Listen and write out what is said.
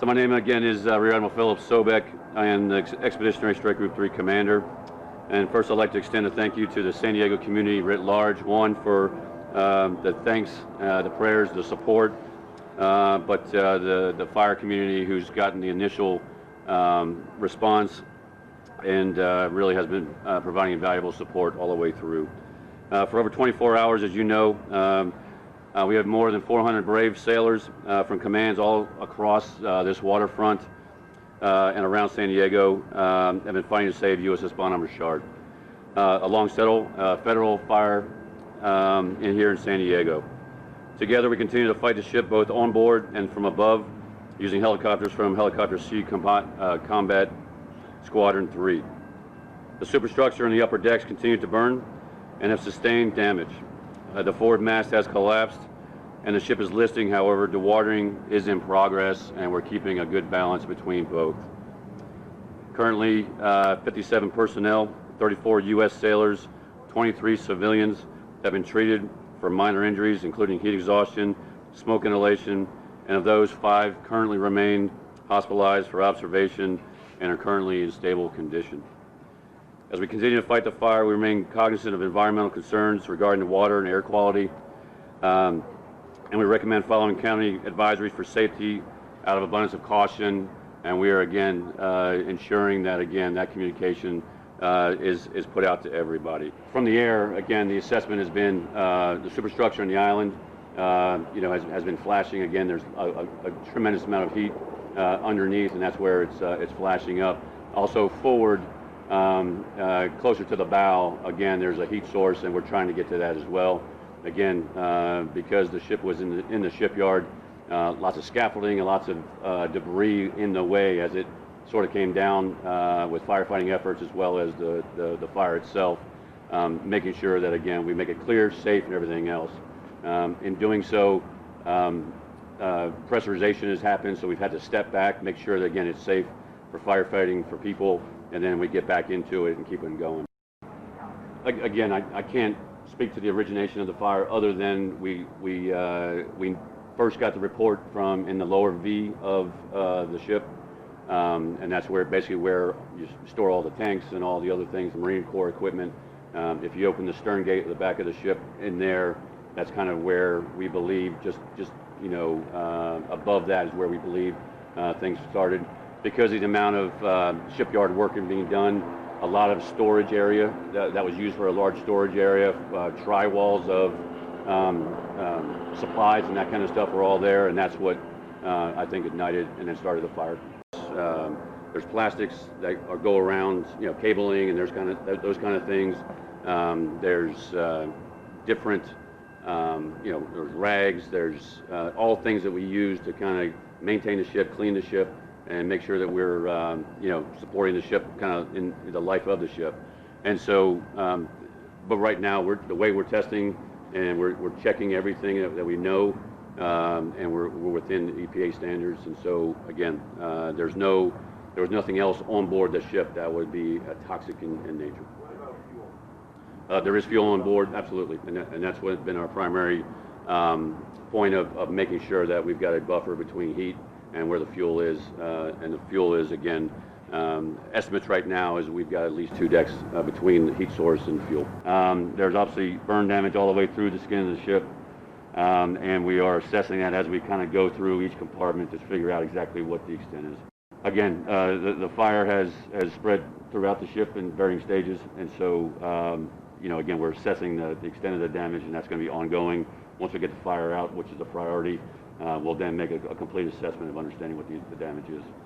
So my name again is Rear Admiral Philip Sobeck. I am the Expeditionary Strike Group 3 Commander. And first I'd like to extend a thank you to the San Diego community writ large. One, for the thanks, the prayers, the support, but the fire community who's gotten the initial response and really has been providing invaluable support all the way through. For over 24 hours, as you know, we have more than 400 brave sailors from commands all across this waterfront and around San Diego have been fighting to save USS Bonhomme Richard, along several federal fire here in San Diego. Together we continue to fight the ship both on board and from above using helicopters from Helicopter Sea Combat Squadron 3. The superstructure and the upper decks continue to burn and have sustained damage. The forward mast has collapsed and the ship is listing. However, dewatering is in progress and we're keeping a good balance between both. Currently, 57 personnel, 34 U.S. sailors, 23 civilians have been treated for minor injuries, including heat exhaustion, smoke inhalation, and of those, 5 currently remain hospitalized for observation and are currently in stable condition. As we continue to fight the fire, we remain cognizant of environmental concerns regarding the water and air quality, and we recommend following county advisories for safety out of abundance of caution, and we are again ensuring that that communication is put out to everybody. From the air, again, the assessment has been the superstructure on the island has been flashing. Again, there's a tremendous amount of heat underneath, and that's where it's flashing up. Also forward, closer to the bow, again, there's a heat source, and we're trying to get to that as well. Again, because the ship was in the shipyard, lots of scaffolding and lots of debris in the way as it sort of came down with firefighting efforts as well as the fire itself, making sure that, again, we make it clear, safe, and everything else. In doing so, pressurization has happened, so we've had to step back, make sure that, again, it's safe for firefighting, for people, and then we get back into it and keep it going. Again, I can't speak to the origination of the fire other than we first got the report from in the lower V of the ship, and that's basically where you store all the tanks and all the other things, the Marine Corps equipment. If you open the stern gate at the back of the ship in there, that's kind of where we believe, just above that is where we believe things started. Because of the amount of shipyard work being done, a lot of storage area that was used for a large storage area, tri-walls of supplies and that kind of stuff were all there, and that's what I think ignited and then started the fire. There's plastics that go around, cabling, and there's those kind of things. There's different, there's rags. There's all things that we use to kind of maintain the ship, clean the ship, and make sure that we're, supporting the ship kind of in the life of the ship. And so, but right now, the way we're testing and we're checking everything that we know, and we're within the EPA standards. And so, again, there was nothing else on board the ship that would be toxic in nature. What about fuel? There is fuel on board, absolutely, and that's what's been our primary point of making sure that we've got a buffer between heat and where the fuel is, and the fuel is, again, estimates right now is we've got at least 2 decks between the heat source and fuel. There's obviously burn damage all the way through the skin of the ship, and we are assessing that as we kind of go through each compartment to figure out exactly what the extent is. Again, the fire has spread throughout the ship in varying stages, and so, again, we're assessing the extent of the damage, and that's going to be ongoing. Once we get the fire out, which is a priority, we'll then make a complete assessment of understanding what the damage is.